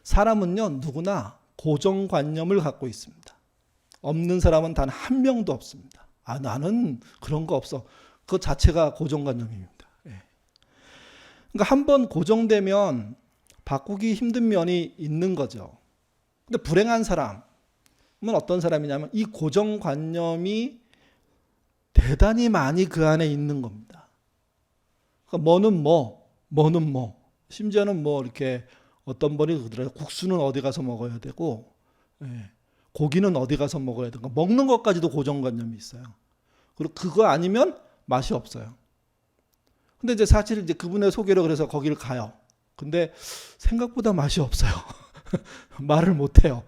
사람은요, 누구나 고정관념을 갖고 있습니다. 없는 사람은 단 한 명도 없습니다. 나는 그런 거 없어. 그 자체가 고정관념입니다. 예. 그러니까 한번 고정되면 바꾸기 힘든 면이 있는 거죠. 근데 불행한 사람은 어떤 사람이냐면 이 고정관념이 대단히 많이 그 안에 있는 겁니다. 그러니까 뭐는 뭐. 심지어는 뭐 이렇게 어떤 분이 그러더라고요. 국수는 어디 가서 먹어야 되고, 예. 고기는 어디 가서 먹어야 되고, 먹는 것까지도 고정관념이 있어요. 그리고 그거 아니면 맛이 없어요. 근데 이제 사실 이제 그분의 소개로 그래서 거기를 가요. 근데 생각보다 맛이 없어요. 말을 못 해요.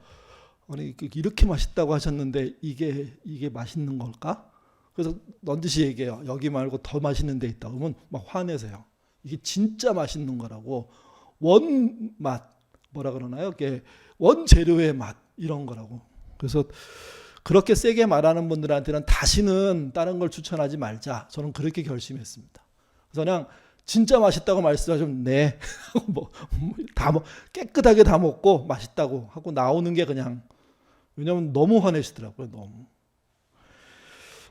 아니, 이렇게 맛있다고 하셨는데 이게 맛있는 걸까? 그래서 넌지시 얘기해요. 여기 말고 더 맛있는 데 있다. 그러면 막 화내세요. 이게 진짜 맛있는 거라고. 원 맛, 뭐라 그러나요? 이게 원재료의 맛, 이런 거라고. 그래서 그렇게 세게 말하는 분들한테는 다시는 다른 걸 추천하지 말자. 저는 그렇게 결심했습니다. 그래서 그냥 진짜 맛있다고 말씀하시면 네. 깨끗하게 다 먹고 맛있다고 하고 나오는 게 그냥, 왜냐면 너무 화내시더라고요. 너무.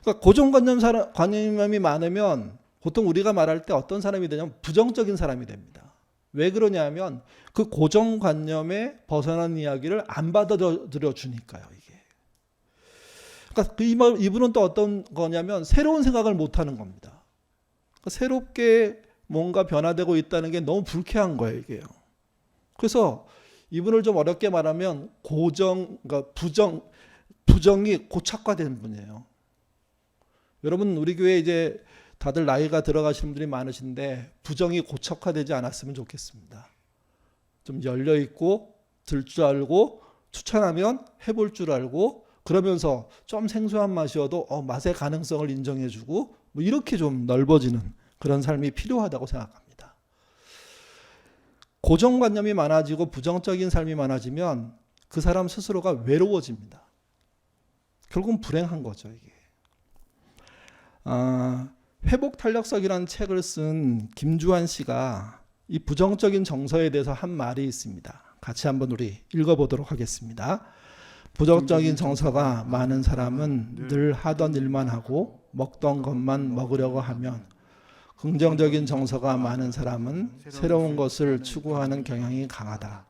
그러니까 고정관념이 많으면 보통 우리가 말할 때 어떤 사람이 되냐면 부정적인 사람이 됩니다. 왜 그러냐면 그 고정관념에 벗어난 이야기를 안 받아들여 주니까요. 이게. 그러니까 이분은 또 어떤 거냐면 새로운 생각을 못 하는 겁니다. 그러니까 새롭게 뭔가 변화되고 있다는 게 너무 불쾌한 거예요. 이게요. 그래서 이분을 좀 어렵게 말하면 그러니까 부정이 고착화된 분이에요. 여러분, 우리 교회 이제 다들 나이가 들어가시는 분들이 많으신데 부정이 고착화되지 않았으면 좋겠습니다. 좀 열려있고 들 줄 알고 추천하면 해볼 줄 알고 그러면서 좀 생소한 맛이어도 맛의 가능성을 인정해주고 뭐 이렇게 좀 넓어지는 그런 삶이 필요하다고 생각합니다. 고정관념이 많아지고 부정적인 삶이 많아지면 그 사람 스스로가 외로워집니다. 결국은 불행한 거죠, 이게. 회복탄력석이라는 책을 쓴 김주환 씨가 이 부정적인 정서에 대해서 한 말이 있습니다. 같이 한번 우리 읽어보도록 하겠습니다. 부정적인 정서가 많은 사람은 늘 하던 일만 하고 먹던 것만 먹으려고 하면, 긍정적인 정서가 많은 사람은 새로운 것을 추구하는 경향이 강하다.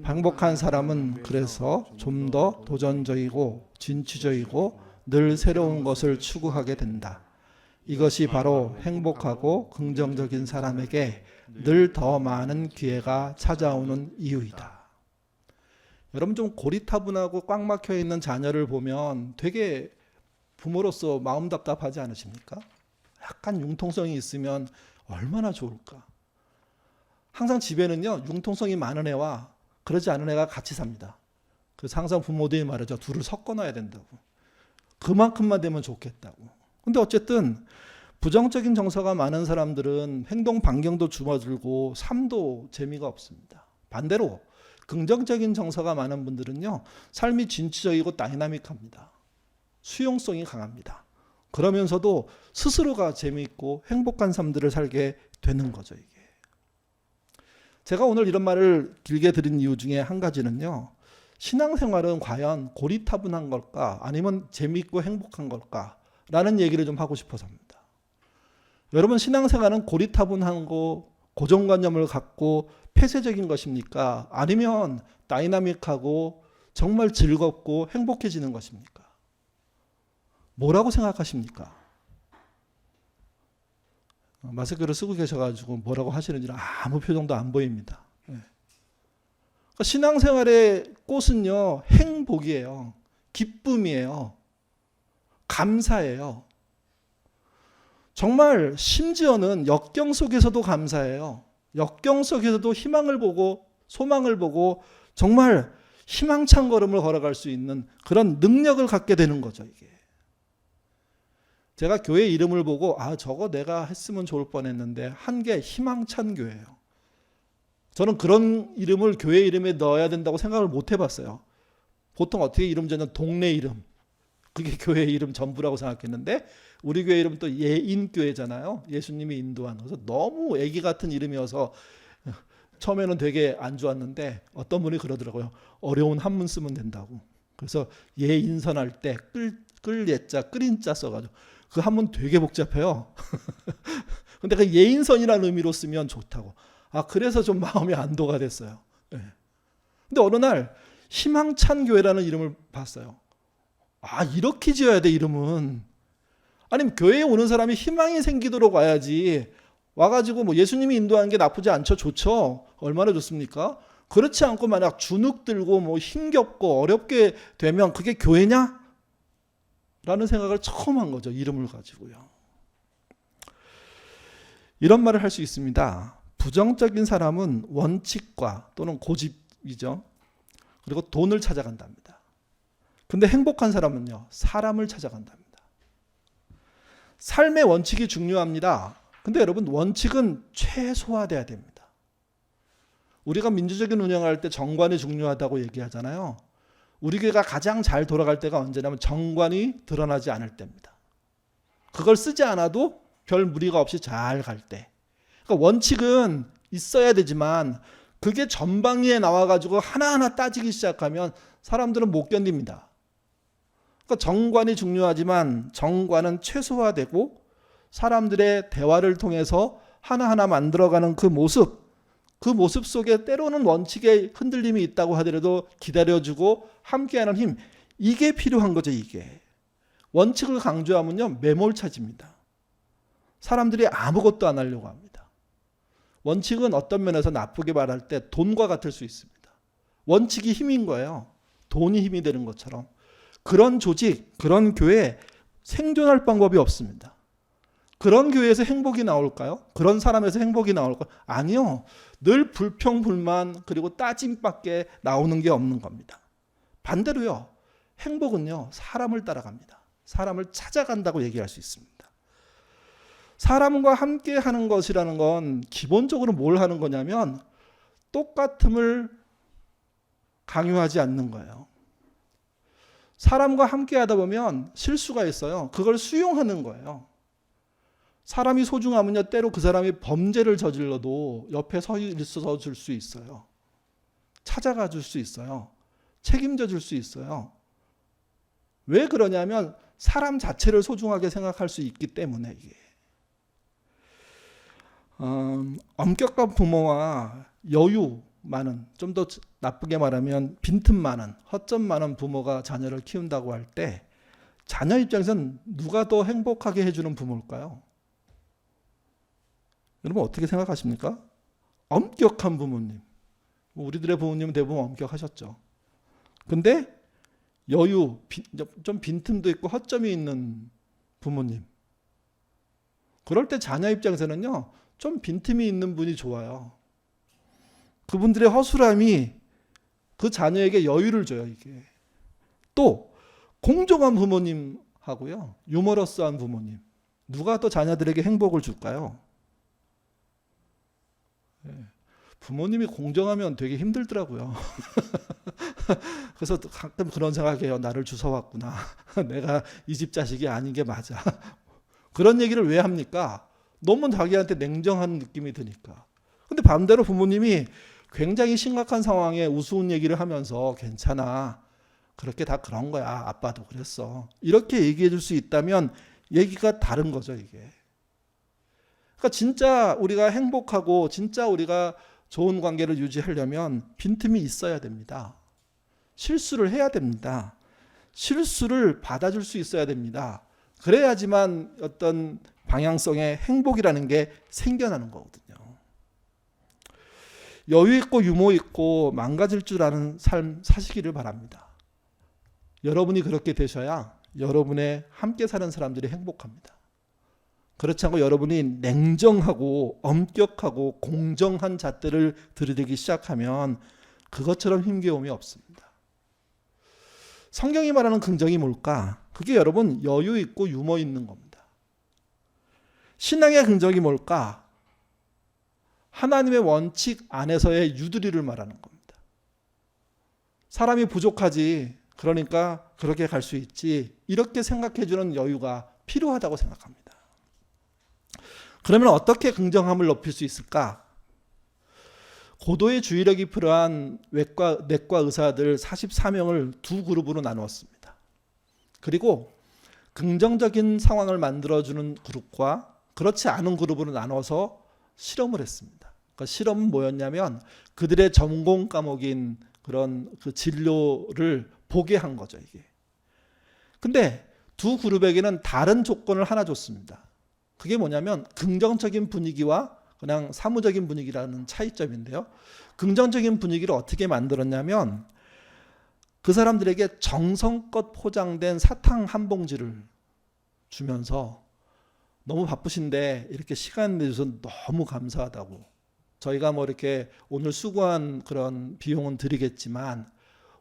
행복한 사람은 그래서 좀 더 도전적이고 진취적이고 늘 새로운 것을 추구하게 된다. 이것이 바로 행복하고 긍정적인 사람에게 늘 더 많은 기회가 찾아오는 이유이다. 여러분, 좀 고리타분하고 꽉 막혀 있는 자녀를 보면 되게 부모로서 마음 답답하지 않으십니까? 약간 융통성이 있으면 얼마나 좋을까. 항상 집에는요, 융통성이 많은 애와 그러지 않은 애가 같이 삽니다. 그래서 항상 부모들이 말하죠. 둘을 섞어놔야 된다고. 그만큼만 되면 좋겠다고. 근데 어쨌든 부정적인 정서가 많은 사람들은 행동 반경도 줄어들고 삶도 재미가 없습니다. 반대로 긍정적인 정서가 많은 분들은요, 삶이 진취적이고 다이나믹합니다. 수용성이 강합니다. 그러면서도 스스로가 재미있고 행복한 삶들을 살게 되는 거죠, 이게. 제가 오늘 이런 말을 길게 드린 이유 중에 한 가지는요, 신앙생활은 과연 고리타분한 걸까 아니면 재미있고 행복한 걸까 라는 얘기를 좀 하고 싶어서 합니다. 여러분, 신앙생활은 고리타분한 거, 고정관념을 갖고 폐쇄적인 것입니까? 아니면 다이나믹하고 정말 즐겁고 행복해지는 것입니까? 뭐라고 생각하십니까? 마스크를 쓰고 계셔가지고 뭐라고 하시는지는 아무 표정도 안 보입니다. 신앙생활의 꽃은요, 행복이에요. 기쁨이에요. 감사예요. 정말 심지어는 역경 속에서도 감사해요. 역경 속에서도 희망을 보고 소망을 보고 정말 희망찬 걸음을 걸어갈 수 있는 그런 능력을 갖게 되는 거죠, 이게. 제가 교회 이름을 보고 저거 내가 했으면 좋을 뻔했는데 한 게 희망찬 교회예요. 저는 그런 이름을 교회 이름에 넣어야 된다고 생각을 못 해봤어요. 보통 어떻게 이름 짓는 동네 이름, 그게 교회 이름 전부라고 생각했는데 우리 교회 이름 또 예인교회잖아요. 예수님이 인도한. 그래서 너무 애기 같은 이름이어서 처음에는 되게 안 좋았는데 어떤 분이 그러더라고요. 어려운 한문 쓰면 된다고. 그래서 예인선할 때 끌 예자 끓인 자 써가지고 그 한문 되게 복잡해요. 근데 그 예인선이라는 의미로 쓰면 좋다고. 그래서 좀 마음이 안도가 됐어요. 네. 근데 어느 날 희망찬 교회라는 이름을 봤어요. 이렇게 지어야 돼 이름은. 아니면 교회에 오는 사람이 희망이 생기도록 와야지. 와가지고 뭐 예수님이 인도하는 게 나쁘지 않죠. 좋죠. 얼마나 좋습니까? 그렇지 않고 만약 주눅 들고 뭐 힘겹고 어렵게 되면 그게 교회냐? 라는 생각을 처음 한 거죠. 이름을 가지고요. 이런 말을 할 수 있습니다. 부정적인 사람은 원칙과 또는 고집이죠. 그리고 돈을 찾아간답니다. 근데 행복한 사람은요, 사람을 찾아간답니다. 삶의 원칙이 중요합니다. 근데 여러분, 원칙은 최소화돼야 됩니다. 우리가 민주적인 운영할 때 정관이 중요하다고 얘기하잖아요. 우리 교회가 가장 잘 돌아갈 때가 언제냐면 정관이 드러나지 않을 때입니다. 그걸 쓰지 않아도 별 무리가 없이 잘 갈 때. 그러니까 원칙은 있어야 되지만 그게 전방위에 나와가지고 하나하나 따지기 시작하면 사람들은 못 견딥니다. 그러니까 정관이 중요하지만 정관은 최소화되고 사람들의 대화를 통해서 하나하나 만들어가는 그 모습 속에 때로는 원칙의 흔들림이 있다고 하더라도 기다려주고 함께하는 힘, 이게 필요한 거죠. 이게 원칙을 강조하면요 매몰차집니다. 사람들이 아무것도 안 하려고 합니다. 원칙은 어떤 면에서 나쁘게 말할 때 돈과 같을 수 있습니다. 원칙이 힘인 거예요. 돈이 힘이 되는 것처럼. 그런 조직, 그런 교회 생존할 방법이 없습니다. 그런 교회에서 행복이 나올까요? 그런 사람에서 행복이 나올까요? 아니요. 늘 불평불만 그리고 따짐밖에 나오는 게 없는 겁니다. 반대로요. 행복은요. 사람을 따라갑니다. 사람을 찾아간다고 얘기할 수 있습니다. 사람과 함께 하는 것이라는 건 기본적으로 뭘 하는 거냐면 똑같음을 강요하지 않는 거예요. 사람과 함께 하다 보면 실수가 있어요. 그걸 수용하는 거예요. 사람이 소중하면요 때로 그 사람이 범죄를 저질러도 옆에 서 있어 줄 수 있어요. 찾아가 줄 수 있어요. 책임져 줄 수 있어요. 왜 그러냐면 사람 자체를 소중하게 생각할 수 있기 때문에. 이게 엄격한 부모와 여유 많은, 좀 더 나쁘게 말하면 빈틈 많은, 허점 많은 부모가 자녀를 키운다고 할 때 자녀 입장에서는 누가 더 행복하게 해주는 부모일까요? 여러분 어떻게 생각하십니까? 엄격한 부모님. 우리들의 부모님은 대부분 엄격하셨죠. 근데 여유, 좀 빈틈도 있고 허점이 있는 부모님. 그럴 때 자녀 입장에서는요, 좀 빈틈이 있는 분이 좋아요. 그분들의 허술함이 그 자녀에게 여유를 줘요, 이게. 또, 공정한 부모님하고요, 유머러스한 부모님. 누가 더 자녀들에게 행복을 줄까요? 부모님이 공정하면 되게 힘들더라고요. 그래서 가끔 그런 생각해요. 나를 주워왔구나. 내가 이 집 자식이 아닌 게 맞아. 그런 얘기를 왜 합니까? 너무 자기한테 냉정한 느낌이 드니까. 근데 반대로 부모님이 굉장히 심각한 상황에 우스운 얘기를 하면서 괜찮아. 그렇게 다 그런 거야. 아빠도 그랬어. 이렇게 얘기해 줄 수 있다면 얘기가 다른 거죠, 이게. 그러니까 진짜 우리가 행복하고 진짜 우리가 좋은 관계를 유지하려면 빈틈이 있어야 됩니다. 실수를 해야 됩니다. 실수를 받아줄 수 있어야 됩니다. 그래야지만 어떤 방향성의 행복이라는 게 생겨나는 거거든요. 여유 있고 유머 있고 망가질 줄 아는 삶 사시기를 바랍니다. 여러분이 그렇게 되셔야 여러분의 함께 사는 사람들이 행복합니다. 그렇지 않고 여러분이 냉정하고 엄격하고 공정한 잣대를 들이대기 시작하면 그것처럼 힘겨움이 없습니다. 성경이 말하는 긍정이 뭘까? 그게 여러분 여유 있고 유머 있는 겁니다. 신앙의 긍정이 뭘까? 하나님의 원칙 안에서의 유두리를 말하는 겁니다. 사람이 부족하지, 그러니까 그렇게 갈 수 있지, 이렇게 생각해주는 여유가 필요하다고 생각합니다. 그러면 어떻게 긍정함을 높일 수 있을까? 고도의 주의력이 필요한 내과 의사들 44명을 두 그룹으로 나누었습니다. 그리고 긍정적인 상황을 만들어주는 그룹과 그렇지 않은 그룹으로 나눠서 실험을 했습니다. 그러니까 실험은 뭐였냐면 그들의 전공 과목인 그런 그 진료를 보게 한 거죠, 이게. 근데 두 그룹에게는 다른 조건을 하나 줬습니다. 그게 뭐냐면 긍정적인 분위기와 그냥 사무적인 분위기라는 차이점인데요. 긍정적인 분위기를 어떻게 만들었냐면 그 사람들에게 정성껏 포장된 사탕 한 봉지를 주면서 너무 바쁘신데 이렇게 시간 내주셔서 너무 감사하다고, 저희가 뭐 이렇게 오늘 수고한 그런 비용은 드리겠지만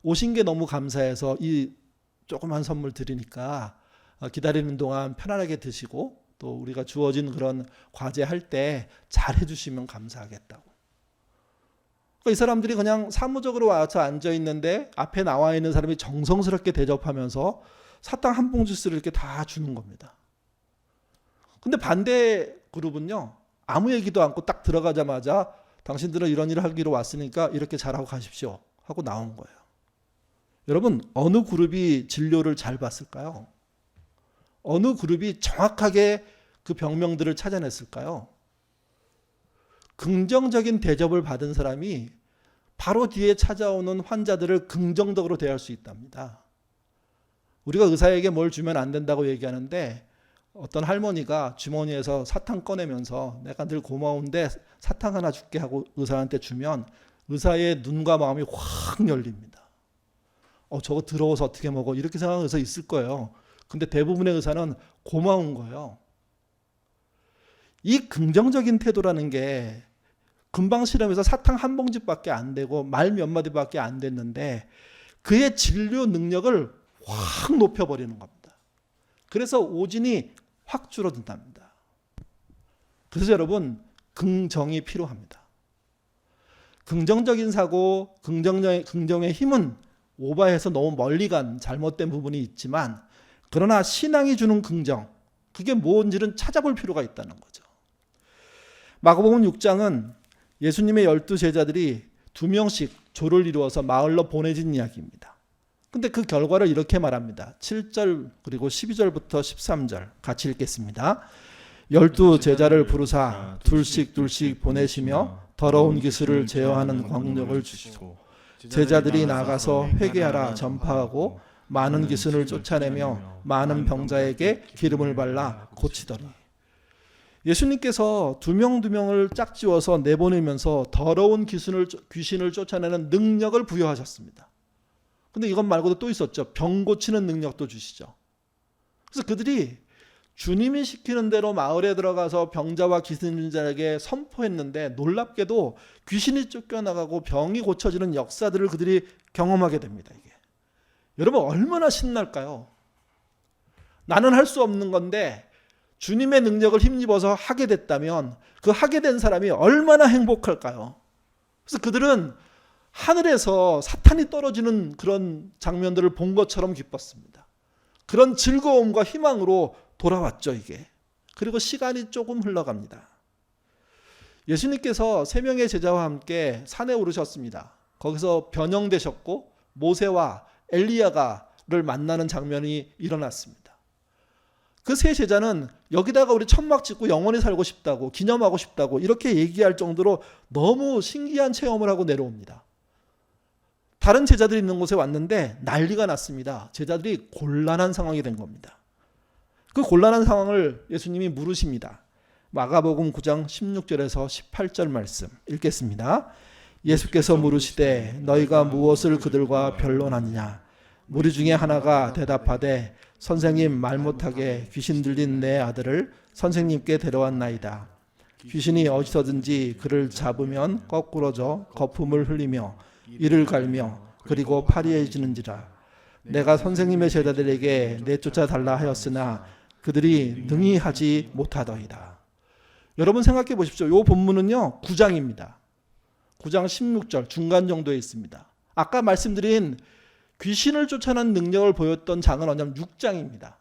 오신 게 너무 감사해서 이 조그만 선물 드리니까 기다리는 동안 편안하게 드시고 또 우리가 주어진 그런 과제 할 때 잘 해주시면 감사하겠다고. 그러니까 이 사람들이 그냥 사무적으로 와서 앉아 있는데 앞에 나와 있는 사람이 정성스럽게 대접하면서 사탕 한 봉지를 이렇게 다 주는 겁니다. 근데 반대 그룹은요, 아무 얘기도 않고 딱 들어가자마자 당신들은 이런 일을 하기로 왔으니까 이렇게 잘하고 가십시오 하고 나온 거예요. 여러분, 어느 그룹이 진료를 잘 봤을까요? 어느 그룹이 정확하게 그 병명들을 찾아냈을까요? 긍정적인 대접을 받은 사람이 바로 뒤에 찾아오는 환자들을 긍정적으로 대할 수 있답니다. 우리가 의사에게 뭘 주면 안 된다고 얘기하는데 어떤 할머니가 주머니에서 사탕 꺼내면서 내가 늘 고마운데 사탕 하나 줄게 하고 의사한테 주면 의사의 눈과 마음이 확 열립니다. 저거 더러워서 어떻게 먹어, 이렇게 생각하는 의사 있을 거예요. 근데 대부분의 의사는 고마운 거예요. 이 긍정적인 태도라는 게 금방 실험에서 사탕 한 봉지밖에 안 되고 말 몇 마디밖에 안 됐는데 그의 진료 능력을 확 높여버리는 겁니다. 그래서 오진이 확 줄어든답니다. 그래서 여러분, 긍정이 필요합니다. 긍정적인 사고, 긍정의 힘은 오버해서 너무 멀리 간 잘못된 부분이 있지만, 그러나 신앙이 주는 긍정, 그게 뭔지는 찾아볼 필요가 있다는 거죠. 마가복음 6장은 예수님의 12제자들이 2명씩 조를 이루어서 마을로 보내진 이야기입니다. 근데 그 결과를 이렇게 말합니다. 7절 그리고 12절부터 13절 같이 읽겠습니다. 12제자를 부르사 둘씩 보내시며 더러운 기술을 제어하는 광력을 주시고 제자들이 나가서 회개하라 전파하고 많은 기순을 쫓아내며 많은 병자에게 기름을 발라 고치더니. 예수님께서 2명을 짝지어서 내보내면서 더러운 귀신을 쫓아내는 능력을 부여하셨습니다. 근데 이것 말고도 또 있었죠. 병 고치는 능력도 주시죠. 그래서 그들이 주님이 시키는 대로 마을에 들어가서 병자와 기승전자에게 선포했는데 놀랍게도 귀신이 쫓겨나가고 병이 고쳐지는 역사들을 그들이 경험하게 됩니다. 이게. 여러분, 얼마나 신날까요? 나는 할 수 없는 건데 주님의 능력을 힘입어서 하게 됐다면 그 하게 된 사람이 얼마나 행복할까요? 그래서 그들은 하늘에서 사탄이 떨어지는 그런 장면들을 본 것처럼 기뻤습니다. 그런 즐거움과 희망으로 돌아왔죠, 이게. 그리고 시간이 조금 흘러갑니다. 예수님께서 3명의 제자와 함께 산에 오르셨습니다. 거기서 변형되셨고 모세와 엘리야가를 만나는 장면이 일어났습니다. 그 3 제자는 여기다가 우리 천막 짓고 영원히 살고 싶다고, 기념하고 싶다고 이렇게 얘기할 정도로 너무 신기한 체험을 하고 내려옵니다. 다른 제자들이 있는 곳에 왔는데 난리가 났습니다. 제자들이 곤란한 상황이 된 겁니다. 그 곤란한 상황을 예수님이 물으십니다. 마가복음 9장 16절에서 18절 말씀 읽겠습니다. 예수께서 물으시되 너희가 무엇을 그들과 변론하느냐? 무리 중에 하나가 대답하되 선생님, 말 못하게 귀신 들린 내 아들을 선생님께 데려왔나이다. 귀신이 어디서든지 그를 잡으면 거꾸러져 거품을 흘리며 이를 갈며 그리고 파리해지는지라. 내가 선생님의 제자들에게 내쫓아 달라 하였으나 그들이 능히 하지 못하더이다. 여러분 생각해 보십시오. 이 본문은요 9장입니다. 9장 16절 중간 정도에 있습니다. 아까 말씀드린 귀신을 쫓아내는 능력을 보였던 장은 언제냐면 6장입니다.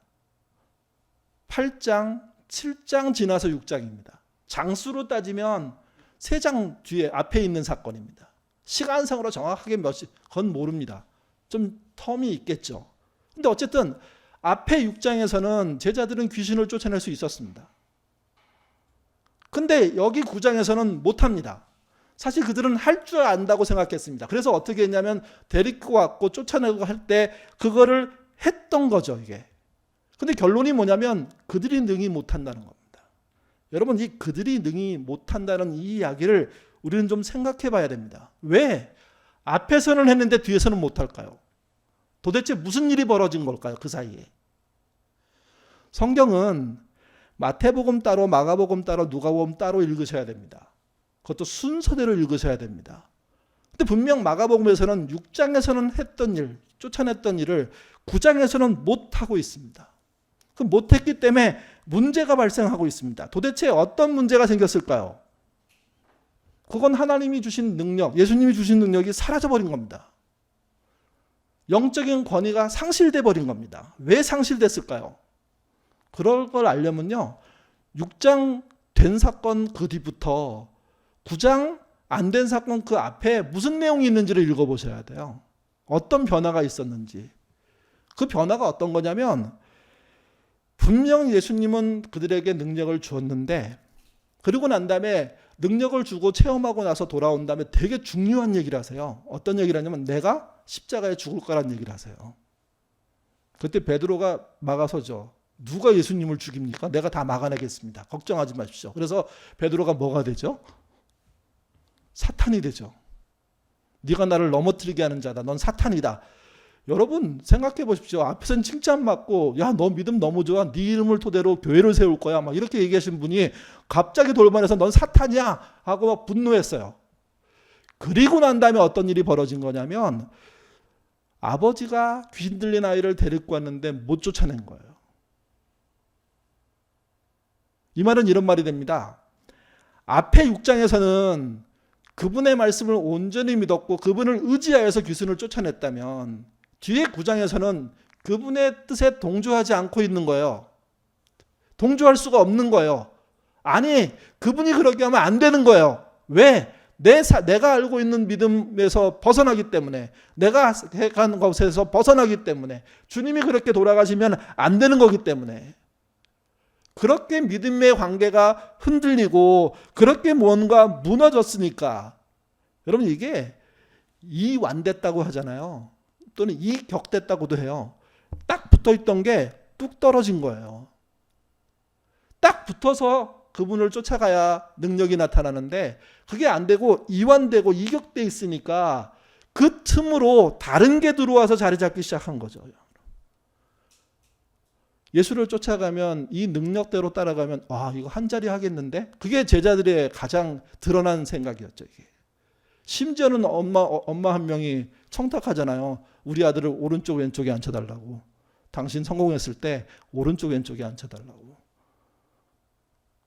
8장, 7장 지나서 6장입니다. 장수로 따지면 3장 뒤에 앞에 있는 사건입니다. 시간상으로 정확하게 그건 모릅니다. 좀 텀이 있겠죠. 근데 어쨌든 앞에 6장에서는 제자들은 귀신을 쫓아낼 수 있었습니다. 근데 여기 9장에서는 못합니다. 사실 그들은 할 줄 안다고 생각했습니다. 그래서 어떻게 했냐면 데리고 왔고 쫓아내고 할 때 그거를 했던 거죠, 이게. 근데 결론이 뭐냐면 그들이 능히 못한다는 겁니다. 여러분, 이 그들이 능히 못한다는 이 이야기를 우리는 좀 생각해 봐야 됩니다. 왜? 앞에서는 했는데 뒤에서는 못할까요? 도대체 무슨 일이 벌어진 걸까요? 그 사이에. 성경은 마태복음 따로 마가복음 따로 누가복음 따로 읽으셔야 됩니다. 그것도 순서대로 읽으셔야 됩니다. 근데 분명 마가복음에서는 6장에서는 했던 일, 쫓아냈던 일을 9장에서는 못하고 있습니다. 그 못했기 때문에 문제가 발생하고 있습니다. 도대체 어떤 문제가 생겼을까요? 그건 하나님이 주신 능력, 예수님이 주신 능력이 사라져버린 겁니다. 영적인 권위가 상실돼 버린 겁니다. 왜 상실됐을까요? 그럴 걸 알려면요, 6장 된 사건 그 뒤부터 9장 안 된 사건 그 앞에 무슨 내용이 있는지를 읽어보셔야 돼요. 어떤 변화가 있었는지. 그 변화가 어떤 거냐면 분명 예수님은 그들에게 능력을 주었는데 그리고 난 다음에 능력을 주고 체험하고 나서 돌아온 다음에 되게 중요한 얘기를 하세요. 어떤 얘기를 하냐면 내가 십자가에 죽을 거라는 얘기를 하세요. 그때 베드로가 막아서죠. 누가 예수님을 죽입니까? 내가 다 막아내겠습니다. 걱정하지 마십시오. 그래서 베드로가 뭐가 되죠? 사탄이 되죠. 네가 나를 넘어뜨리게 하는 자다. 넌 사탄이다. 여러분 생각해 보십시오. 앞에서는 칭찬받고 야, 너 믿음 너무 좋아. 네 이름을 토대로 교회를 세울 거야. 막 이렇게 얘기하신 분이 갑자기 돌변해서 넌 사탄이야 하고 막 분노했어요. 그리고 난 다음에 어떤 일이 벌어진 거냐면 아버지가 귀신 들린 아이를 데리고 왔는데 못 쫓아낸 거예요. 이 말은 이런 말이 됩니다. 앞에 6장에서는 그분의 말씀을 온전히 믿었고 그분을 의지하여서 귀신을 쫓아냈다면 뒤에 9장에서는 그분의 뜻에 동조하지 않고 있는 거예요. 동조할 수가 없는 거예요. 아니, 그분이 그렇게 하면 안 되는 거예요. 왜? 내가 알고 있는 믿음에서 벗어나기 때문에, 내가 해간 것에서 벗어나기 때문에, 주님이 그렇게 돌아가시면 안 되는 거기 때문에. 그렇게 믿음의 관계가 흔들리고 그렇게 뭔가 무너졌으니까, 여러분 이게 이완됐다고 하잖아요. 또는 이격됐다고도 해요. 딱 붙어있던 게 뚝 떨어진 거예요. 딱 붙어서 그분을 쫓아가야 능력이 나타나는데 그게 안 되고 이완되고 이격돼 있으니까 그 틈으로 다른 게 들어와서 자리 잡기 시작한 거죠. 예수를 쫓아가면 이 능력대로 따라가면 이거 한 자리 하겠는데? 그게 제자들의 가장 드러난 생각이었죠. 이게. 심지어는 엄마 한 명이 청탁하잖아요. 우리 아들을 오른쪽 왼쪽에 앉혀달라고. 당신 성공했을 때 오른쪽 왼쪽에 앉혀달라고.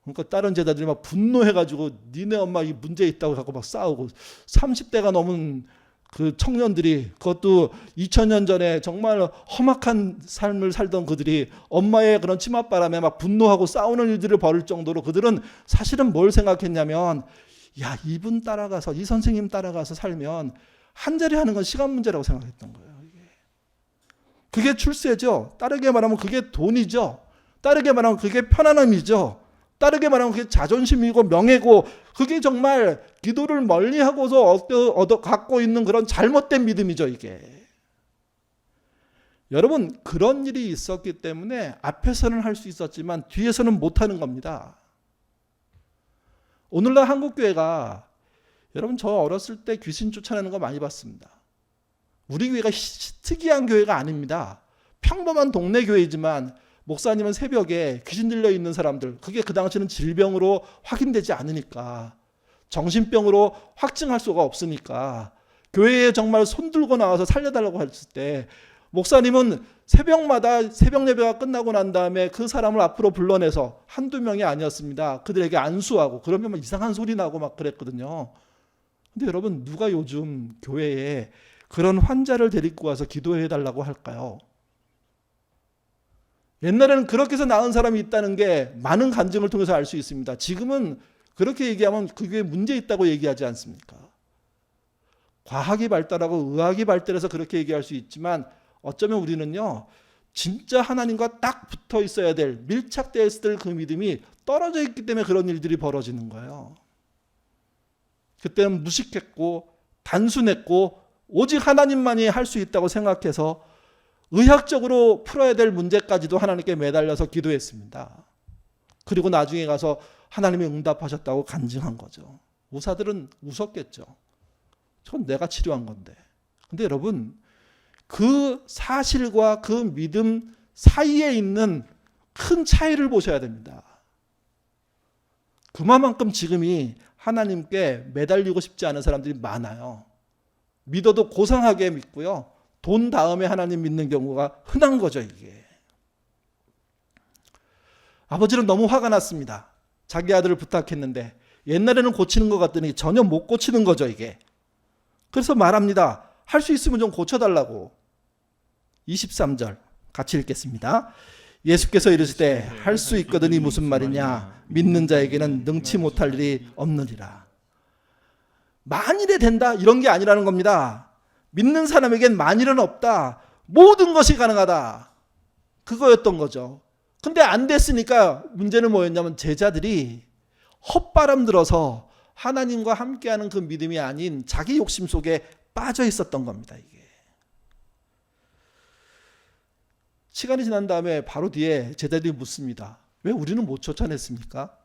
그러니까 다른 제자들이 막 분노해가지고 니네 엄마 이 문제 있다고 하고 막 싸우고 30대가 넘은 그 청년들이 그것도 2000년 전에 정말 험악한 삶을 살던 그들이 엄마의 그런 치맛바람에 막 분노하고 싸우는 일들을 벌일 정도로 그들은 사실은 뭘 생각했냐면 야, 이분 따라가서 이 선생님 따라가서 살면 한 자리 하는 건 시간 문제라고 생각했던 거예요. 그게 출세죠. 다르게 말하면 그게 돈이죠. 다르게 말하면 그게 편안함이죠. 다르게 말하면 그게 자존심이고 명예고 그게 정말 기도를 멀리하고서 갖고 있는 그런 잘못된 믿음이죠. 이게. 여러분 그런 일이 있었기 때문에 앞에서는 할 수 있었지만 뒤에서는 못하는 겁니다. 오늘날 한국교회가 여러분 저 어렸을 때 귀신 쫓아내는 거 많이 봤습니다. 우리 교회가 특이한 교회가 아닙니다. 평범한 동네 교회이지만 목사님은 새벽에 귀신 들려 있는 사람들, 그게 그 당시는 질병으로 확인되지 않으니까, 정신병으로 확증할 수가 없으니까 교회에 정말 손 들고 나와서 살려달라고 했을 때 목사님은 새벽마다 새벽 예배가 끝나고 난 다음에 그 사람을 앞으로 불러내서 한두 명이 아니었습니다. 그들에게 안수하고 그러면 막 이상한 소리 나고 막 그랬거든요. 근데 여러분 누가 요즘 교회에 그런 환자를 데리고 와서 기도해 달라고 할까요? 옛날에는 그렇게 해서 나은 사람이 있다는 게 많은 간증을 통해서 알 수 있습니다. 지금은 그렇게 얘기하면 그게 문제 있다고 얘기하지 않습니까? 과학이 발달하고 의학이 발달해서 그렇게 얘기할 수 있지만 어쩌면 우리는요, 진짜 하나님과 딱 붙어 있어야 될, 밀착되어 있을 그 믿음이 떨어져 있기 때문에 그런 일들이 벌어지는 거예요. 그때는 무식했고 단순했고 오직 하나님만이 할 수 있다고 생각해서 의학적으로 풀어야 될 문제까지도 하나님께 매달려서 기도했습니다. 그리고 나중에 가서 하나님이 응답하셨다고 간증한 거죠. 의사들은 웃었겠죠. 전 내가 치료한 건데. 근데 여러분, 그 사실과 그 믿음 사이에 있는 큰 차이를 보셔야 됩니다. 그만큼 지금이 하나님께 매달리고 싶지 않은 사람들이 많아요. 믿어도 고상하게 믿고요. 돈 다음에 하나님 믿는 경우가 흔한 거죠, 이게. 아버지는 너무 화가 났습니다. 자기 아들을 부탁했는데 옛날에는 고치는 것 같더니 전혀 못 고치는 거죠, 이게. 그래서 말합니다. 할 수 있으면 좀 고쳐달라고. 23절 같이 읽겠습니다. 예수께서 이르시되 할 수 있거든이 무슨 말이냐, 믿는 자에게는 능치 못할 일이 없느니라. 만일에 된다 이런 게 아니라는 겁니다. 믿는 사람에겐 만일은 없다. 모든 것이 가능하다. 그거였던 거죠. 근데 안 됐으니까 문제는 뭐였냐면 제자들이 헛바람 들어서 하나님과 함께하는 그 믿음이 아닌 자기 욕심 속에 빠져 있었던 겁니다. 이게. 시간이 지난 다음에 바로 뒤에 제자들이 묻습니다. 왜 우리는 못 쫓아냈습니까?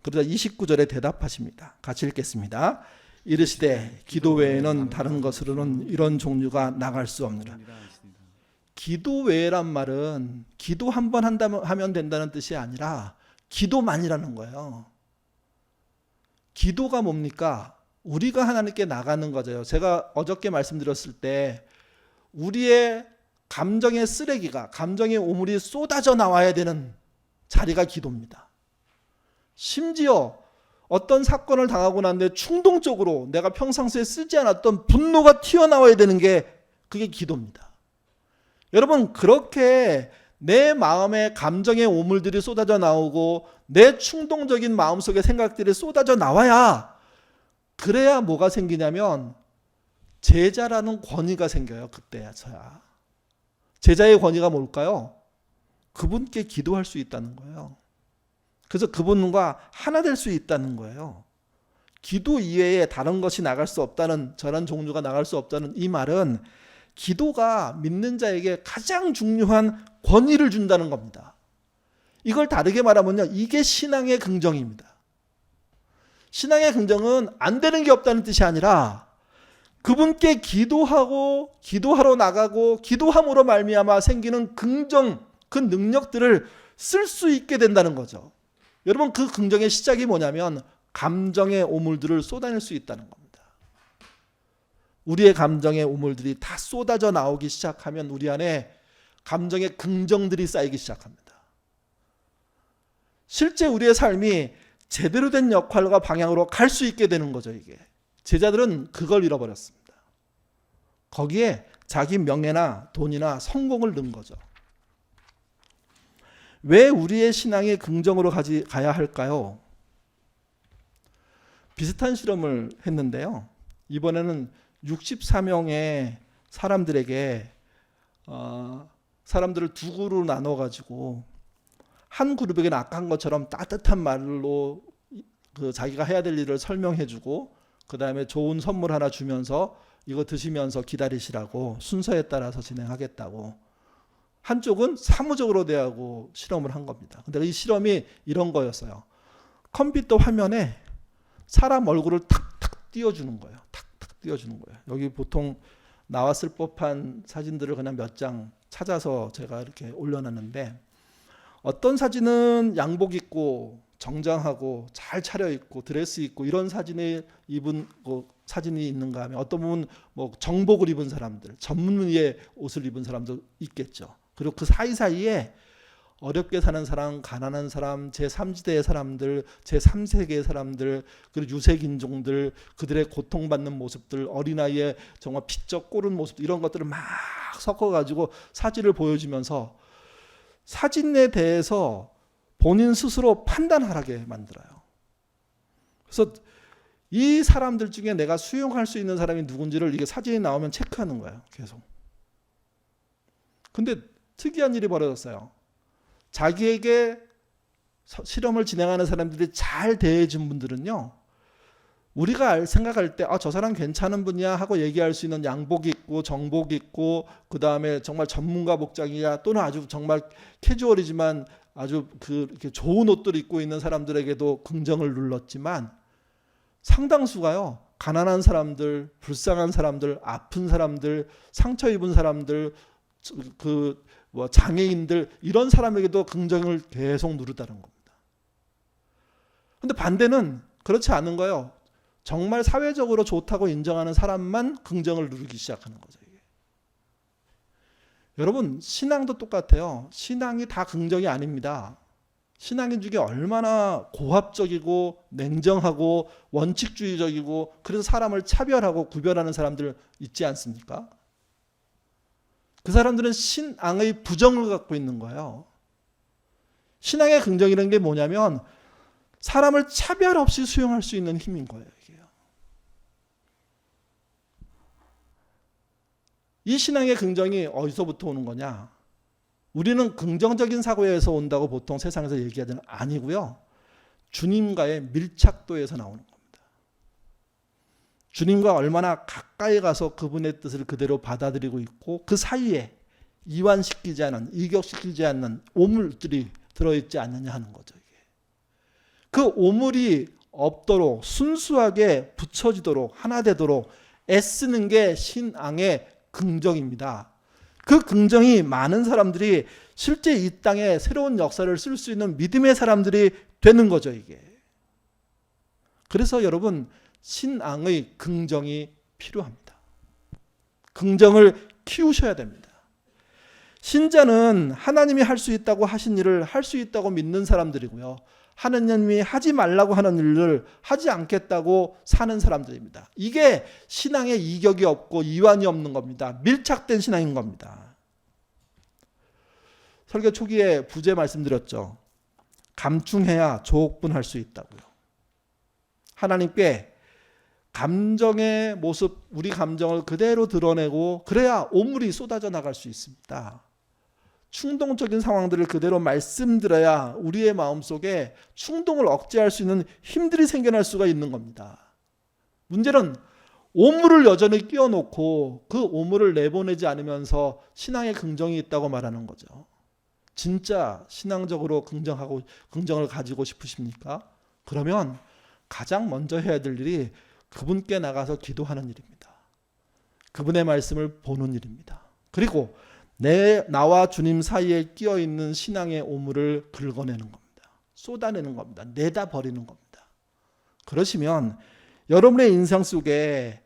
그러자 29절에 대답하십니다. 같이 읽겠습니다. 이르시되 기도 외에는 다른 것으로는 이런 종류가 나갈 수 없느라. 기도 외란 말은 기도 한 번 하면 된다는 뜻이 아니라 기도만이라는 거예요. 기도가 뭡니까? 우리가 하나님께 나가는 거죠. 제가 어저께 말씀드렸을 때 우리의 감정의 쓰레기가, 감정의 오물이 쏟아져 나와야 되는 자리가 기도입니다. 심지어 어떤 사건을 당하고 난데 충동적으로 내가 평상시에 쓰지 않았던 분노가 튀어나와야 되는 게 그게 기도입니다. 여러분, 그렇게 내 마음의 감정의 오물들이 쏟아져 나오고 내 충동적인 마음속의 생각들이 쏟아져 나와야, 그래야 뭐가 생기냐면 제자라는 권위가 생겨요. 그때서야. 제자의 권위가 뭘까요? 그분께 기도할 수 있다는 거예요. 그래서 그분과 하나 될 수 있다는 거예요. 기도 이외에 다른 것이 나갈 수 없다는, 저런 종류가 나갈 수 없다는 이 말은 기도가 믿는 자에게 가장 중요한 권위를 준다는 겁니다. 이걸 다르게 말하면요, 이게 신앙의 긍정입니다. 신앙의 긍정은 안 되는 게 없다는 뜻이 아니라 그분께 기도하고 기도하러 나가고 기도함으로 말미암아 생기는 긍정, 그 능력들을 쓸 수 있게 된다는 거죠. 여러분, 그 긍정의 시작이 뭐냐면 감정의 오물들을 쏟아낼 수 있다는 겁니다. 우리의 감정의 오물들이 다 쏟아져 나오기 시작하면 우리 안에 감정의 긍정들이 쌓이기 시작합니다. 실제 우리의 삶이 제대로 된 역할과 방향으로 갈 수 있게 되는 거죠, 이게. 제자들은 그걸 잃어버렸습니다. 거기에 자기 명예나 돈이나 성공을 넣은 거죠. 왜 우리의 신앙이 긍정으로 가야 할까요? 비슷한 실험을 했는데요. 이번에는 64명의 사람들에게 사람들을 두 그룹으로 나눠가지고 한 그룹에게는 아까 한 것처럼 따뜻한 말로 그 자기가 해야 될 일을 설명해주고 그 다음에 좋은 선물 하나 주면서 이거 드시면서 기다리시라고 순서에 따라서 진행하겠다고, 한쪽은 사무적으로 대하고 실험을 한 겁니다. 근데 이 실험이 이런 거였어요. 컴퓨터 화면에 사람 얼굴을 탁탁 띄워주는 거예요. 탁탁 띄워주는 거예요. 여기 보통 나왔을 법한 사진들을 그냥 몇 장 찾아서 제가 이렇게 올려놨는데, 어떤 사진은 양복 입고 정장하고 잘 차려입고 드레스 입고 이런 사진을 입은 사진이 있는가 하면, 어떤 분은 뭐 정복을 입은 사람들, 전문의의 옷을 입은 사람도 있겠죠. 그리고 그 사이사이에 어렵게 사는 사람, 가난한 사람, 제3지대의 사람들, 제3세계의 사람들, 그리고 유색인종들, 그들의 고통받는 모습들, 어린아이의 정말 피쩍 꼬른 모습, 이런 것들을 막 섞어가지고 사진을 보여주면서 사진에 대해서 본인 스스로 판단하게 만들어요. 그래서 이 사람들 중에 내가 수용할 수 있는 사람이 누군지를 이게 사진이 나오면 체크하는 거예요. 계속. 근데 특이한 일이 벌어졌어요. 자기에게 실험을 진행하는 사람들이 잘 대해준 분들은요, 우리가 생각할 때 저 사람 괜찮은 분이야 하고 얘기할 수 있는 양복 입고 정복 입고 그 다음에 정말 전문가 복장이야 또는 아주 정말 캐주얼이지만 아주 이렇게 좋은 옷들 입고 있는 사람들에게도 긍정을 눌렀지만 상당수가요, 가난한 사람들, 불쌍한 사람들, 아픈 사람들, 상처 입은 사람들, 장애인들 이런 사람에게도 긍정을 계속 누르다는 겁니다. 근데 반대는 그렇지 않은 거예요. 정말 사회적으로 좋다고 인정하는 사람만 긍정을 누르기 시작하는 거죠. 이게. 여러분, 신앙도 똑같아요. 신앙이 다 긍정이 아닙니다. 신앙인 중에 얼마나 고압적이고 냉정하고 원칙주의적이고 그래서 사람을 차별하고 구별하는 사람들 있지 않습니까? 그 사람들은 신앙의 부정을 갖고 있는 거예요. 신앙의 긍정이라는 게 뭐냐면 사람을 차별 없이 수용할 수 있는 힘인 거예요. 이 신앙의 긍정이 어디서부터 오는 거냐? 우리는 긍정적인 사고에서 온다고 보통 세상에서 얘기하지는 아니고요. 주님과의 밀착도에서 나오는 겁니다. 주님과 얼마나 가까이 가서 그분의 뜻을 그대로 받아들이고 있고 그 사이에 이완시키지 않은, 이격시키지 않는 오물들이 들어있지 않느냐 하는 거죠. 이게. 그 오물이 없도록 순수하게 붙여지도록 하나 되도록 애쓰는 게 신앙의 긍정입니다. 그 긍정이 많은 사람들이 실제 이 땅에 새로운 역사를 쓸 수 있는 믿음의 사람들이 되는 거죠, 이게. 그래서 여러분, 신앙의 긍정이 필요합니다. 긍정을 키우셔야 됩니다. 신자는 하나님이 할 수 있다고 하신 일을 할 수 있다고 믿는 사람들이고요. 하나님이 하지 말라고 하는 일을 하지 않겠다고 사는 사람들입니다. 이게 신앙에 이격이 없고 이완이 없는 겁니다. 밀착된 신앙인 겁니다. 설교 초기에 부제 말씀드렸죠. 감충해야 조옥분할 수 있다고요. 하나님께 감정의 모습, 우리 감정을 그대로 드러내고 그래야 오물이 쏟아져 나갈 수 있습니다. 충동적인 상황들을 그대로 말씀드려야 우리의 마음속에 충동을 억제할 수 있는 힘들이 생겨날 수가 있는 겁니다. 문제는 오물을 여전히 끼워놓고 그 오물을 내보내지 않으면서 신앙의 긍정이 있다고 말하는 거죠. 진짜 신앙적으로 긍정을 가지고 싶으십니까? 그러면 가장 먼저 해야 될 일이 그분께 나가서 기도하는 일입니다. 그분의 말씀을 보는 일입니다. 그리고 나와 주님 사이에 끼어있는 신앙의 오물을 긁어내는 겁니다. 쏟아내는 겁니다. 내다 버리는 겁니다. 그러시면 여러분의 인생 속에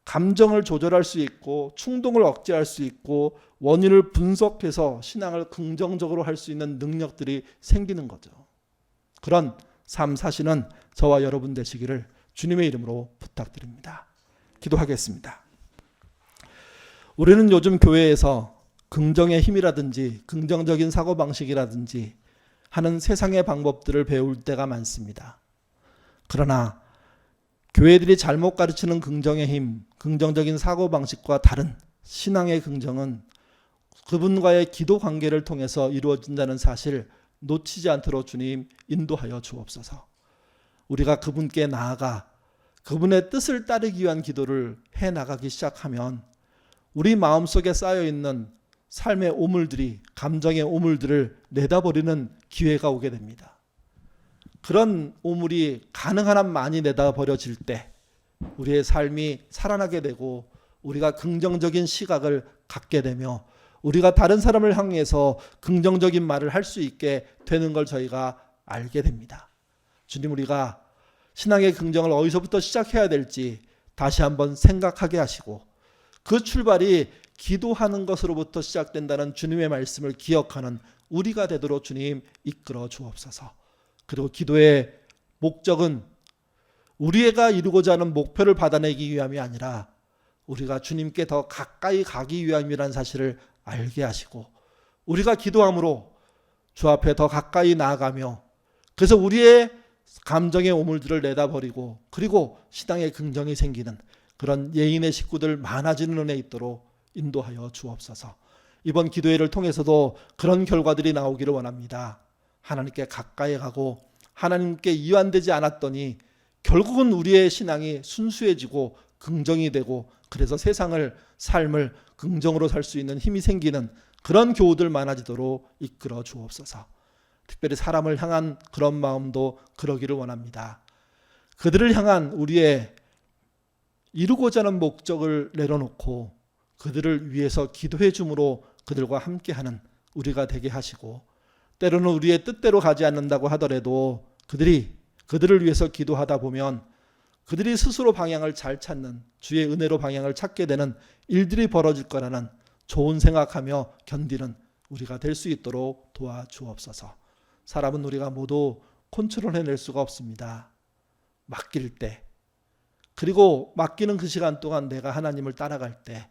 감정을 조절할 수 있고 충동을 억제할 수 있고 원인을 분석해서 신앙을 긍정적으로 할 수 있는 능력들이 생기는 거죠. 그런 삶 사시는 저와 여러분 되시기를 주님의 이름으로 부탁드립니다. 기도하겠습니다. 우리는 요즘 교회에서 긍정의 힘이라든지 긍정적인 사고방식이라든지 하는 세상의 방법들을 배울 때가 많습니다. 그러나 교회들이 잘못 가르치는 긍정의 힘, 긍정적인 사고방식과 다른 신앙의 긍정은 그분과의 기도 관계를 통해서 이루어진다는 사실 놓치지 않도록 주님 인도하여 주옵소서. 우리가 그분께 나아가 그분의 뜻을 따르기 위한 기도를 해나가기 시작하면 우리 마음속에 쌓여있는 삶의 오물들이, 감정의 오물들을 내다버리는 기회가 오게 됩니다. 그런 오물이 가능한 한 많이 내다버려질 때 우리의 삶이 살아나게 되고 우리가 긍정적인 시각을 갖게 되며 우리가 다른 사람을 향해서 긍정적인 말을 할 수 있게 되는 걸 저희가 알게 됩니다. 주님, 우리가 신앙의 긍정을 어디서부터 시작해야 될지 다시 한번 생각하게 하시고 그 출발이 기도하는 것으로부터 시작된다는 주님의 말씀을 기억하는 우리가 되도록 주님 이끌어 주옵소서. 그리고 기도의 목적은 우리가 이루고자 하는 목표를 받아내기 위함이 아니라 우리가 주님께 더 가까이 가기 위함이라는 사실을 알게 하시고 우리가 기도함으로 주 앞에 더 가까이 나아가며 그래서 우리의 감정의 오물들을 내다버리고 그리고 신앙의 긍정이 생기는 그런 예인의 식구들 많아지는 은혜 있도록 인도하여 주옵소서. 이번 기도회를 통해서도 그런 결과들이 나오기를 원합니다. 하나님께 가까이 가고 하나님께 이완되지 않았더니 결국은 우리의 신앙이 순수해지고 긍정이 되고 그래서 삶을 긍정으로 살 수 있는 힘이 생기는 그런 교우들 많아지도록 이끌어 주옵소서. 특별히 사람을 향한 그런 마음도 그러기를 원합니다. 그들을 향한 우리의 이루고자 하는 목적을 내려놓고 그들을 위해서 기도해 줌으로 그들과 함께하는 우리가 되게 하시고, 때로는 우리의 뜻대로 가지 않는다고 하더라도 그들을 위해서 기도하다 보면 그들이 스스로 방향을 잘 찾는, 주의 은혜로 방향을 찾게 되는 일들이 벌어질 거라는 좋은 생각하며 견디는 우리가 될 수 있도록 도와주옵소서. 사람은 우리가 모두 컨트롤해낼 수가 없습니다. 맡길 때, 그리고 맡기는 그 시간 동안 내가 하나님을 따라갈 때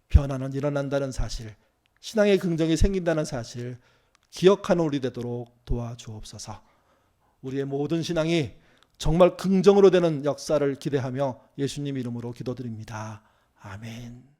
변화는 일어난다는 사실, 신앙의 긍정이 생긴다는 사실 기억하는 우리 되도록 도와주옵소서. 우리의 모든 신앙이 정말 긍정으로 되는 역사를 기대하며 예수님 이름으로 기도드립니다. 아멘.